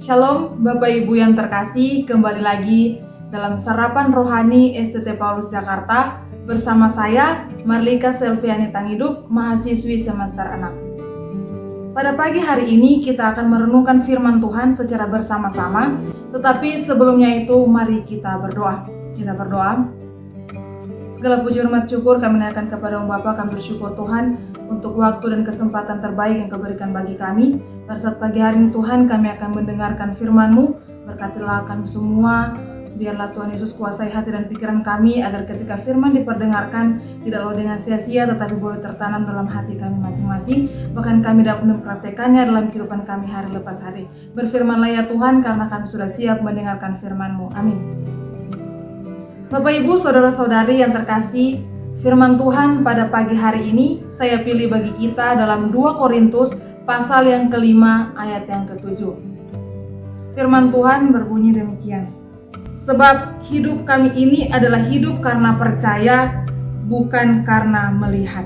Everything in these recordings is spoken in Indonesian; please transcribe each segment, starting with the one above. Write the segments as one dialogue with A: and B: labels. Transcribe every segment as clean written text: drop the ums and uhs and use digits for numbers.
A: Shalom Bapak Ibu yang terkasih, kembali lagi dalam Sarapan Rohani STT Paulus Jakarta bersama saya Marlika Selviani Tanghidup, mahasiswi semester 6. Pada pagi hari ini kita akan merenungkan firman Tuhan secara bersama-sama, tetapi sebelumnya itu mari kita berdoa. Kita berdoa. Segala puji hormat syukur kami naikkan kepada Bapa, kami bersyukur Tuhan untuk waktu dan kesempatan terbaik yang Kau berikan bagi kami. Pada saat pagi hari ini Tuhan, kami akan mendengarkan firman-Mu. Berkatilah kami semua, biarlah Tuhan Yesus kuasai hati dan pikiran kami, agar ketika firman diperdengarkan, tidaklah dengan sia-sia, tetapi boleh tertanam dalam hati kami masing-masing. Bahkan kami dapat mempraktekannya dalam kehidupan kami hari lepas hari. Berfirmanlah ya Tuhan, karena kami sudah siap mendengarkan firman-Mu. Amin. Bapak Ibu, saudara-saudari yang terkasih, firman Tuhan pada pagi hari ini saya pilih bagi kita dalam 2 Korintus pasal yang kelima ayat yang ke-7. Firman Tuhan berbunyi demikian. Sebab hidup kami ini adalah hidup karena percaya, bukan karena melihat.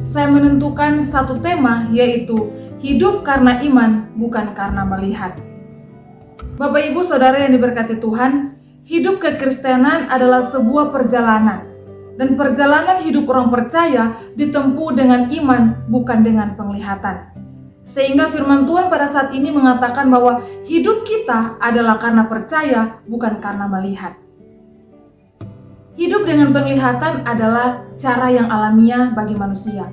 A: Saya menentukan satu tema, yaitu hidup karena iman, bukan karena melihat. Bapak Ibu Saudara yang diberkati Tuhan, hidup kekristenan adalah sebuah perjalanan. Dan perjalanan hidup orang percaya ditempuh dengan iman, bukan dengan penglihatan. Sehingga firman Tuhan pada saat ini mengatakan bahwa hidup kita adalah karena percaya, bukan karena melihat. Hidup dengan penglihatan adalah cara yang alamiah bagi manusia.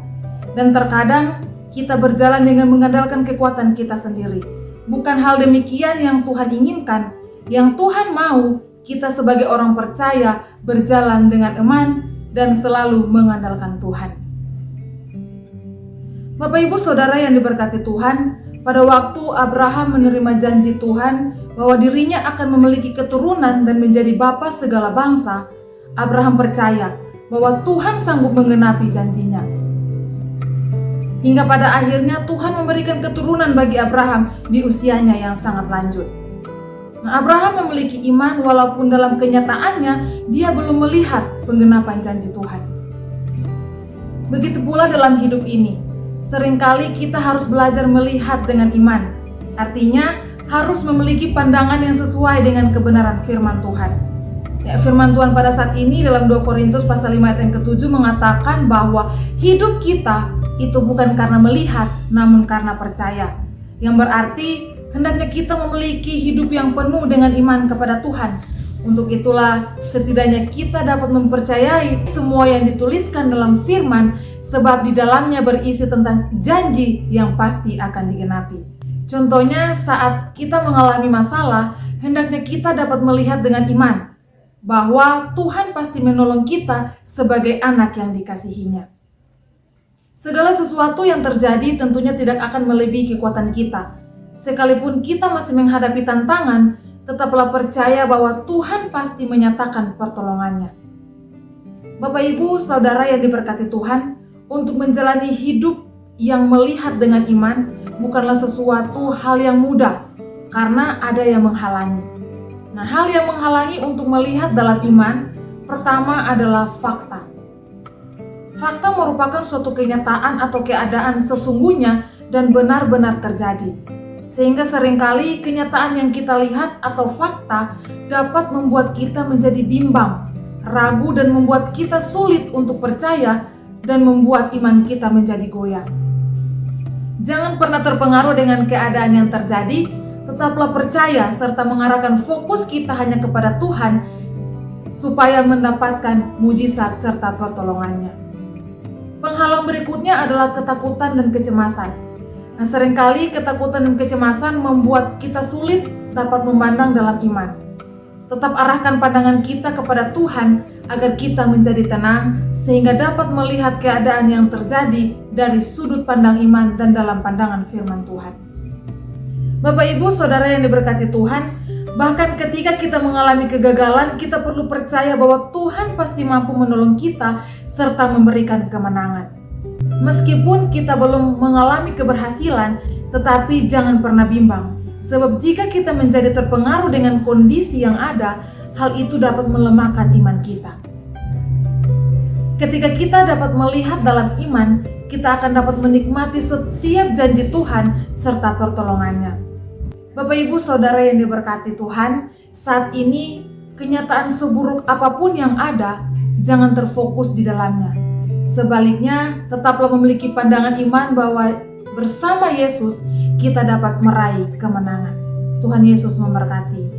A: Dan terkadang kita berjalan dengan mengandalkan kekuatan kita sendiri. Bukan hal demikian yang Tuhan inginkan. Yang Tuhan mau kita sebagai orang percaya berjalan dengan iman dan selalu mengandalkan Tuhan. Bapak Ibu Saudara yang diberkati Tuhan, pada waktu Abraham menerima janji Tuhan bahwa dirinya akan memiliki keturunan dan menjadi bapa segala bangsa, Abraham percaya bahwa Tuhan sanggup menggenapi janjinya. Hingga pada akhirnya Tuhan memberikan keturunan bagi Abraham di usianya yang sangat lanjut. Abraham memiliki iman walaupun dalam kenyataannya dia belum melihat penggenapan janji Tuhan. Begitu pula dalam hidup ini, seringkali kita harus belajar melihat dengan iman. Artinya harus memiliki pandangan yang sesuai dengan kebenaran firman Tuhan. Ya, firman Tuhan pada saat ini dalam 2 Korintus pasal 5 ayat yang ke-7 mengatakan bahwa hidup kita itu bukan karena melihat, namun karena percaya. Yang berarti hendaknya kita memiliki hidup yang penuh dengan iman kepada Tuhan. Untuk itulah setidaknya kita dapat mempercayai semua yang dituliskan dalam firman, sebab di dalamnya berisi tentang janji yang pasti akan digenapi. Contohnya saat kita mengalami masalah, hendaknya kita dapat melihat dengan iman bahwa Tuhan pasti menolong kita sebagai anak yang dikasihinya. Segala sesuatu yang terjadi tentunya tidak akan melebihi kekuatan kita. Sekalipun kita masih menghadapi tantangan, tetaplah percaya bahwa Tuhan pasti menyatakan pertolongannya. Bapak Ibu Saudara yang diberkati Tuhan, untuk menjalani hidup yang melihat dengan iman bukanlah sesuatu hal yang mudah, karena ada yang menghalangi. Nah, hal yang menghalangi untuk melihat dalam iman, pertama adalah fakta. Fakta merupakan suatu kenyataan atau keadaan sesungguhnya dan benar-benar terjadi. Sehingga seringkali kenyataan yang kita lihat atau fakta dapat membuat kita menjadi bimbang, ragu dan membuat kita sulit untuk percaya dan membuat iman kita menjadi goyah. Jangan pernah terpengaruh dengan keadaan yang terjadi, tetaplah percaya serta mengarahkan fokus kita hanya kepada Tuhan supaya mendapatkan mujizat serta pertolongannya. Penghalang berikutnya adalah ketakutan dan kecemasan. Nah, seringkali ketakutan dan kecemasan membuat kita sulit dapat memandang dalam iman. Tetap arahkan pandangan kita kepada Tuhan agar kita menjadi tenang sehingga dapat melihat keadaan yang terjadi dari sudut pandang iman dan dalam pandangan firman Tuhan. Bapak Ibu Saudara yang diberkati Tuhan, bahkan ketika kita mengalami kegagalan, kita perlu percaya bahwa Tuhan pasti mampu menolong kita serta memberikan kemenangan. Meskipun kita belum mengalami keberhasilan, tetapi jangan pernah bimbang. Sebab jika kita menjadi terpengaruh dengan kondisi yang ada, hal itu dapat melemahkan iman kita. Ketika kita dapat melihat dalam iman, kita akan dapat menikmati setiap janji Tuhan serta pertolongannya. Bapak Ibu Saudara yang diberkati Tuhan, saat ini kenyataan seburuk apapun yang ada, jangan terfokus di dalamnya. Sebaliknya, tetaplah memiliki pandangan iman bahwa bersama Yesus kita dapat meraih kemenangan. Tuhan Yesus memberkati.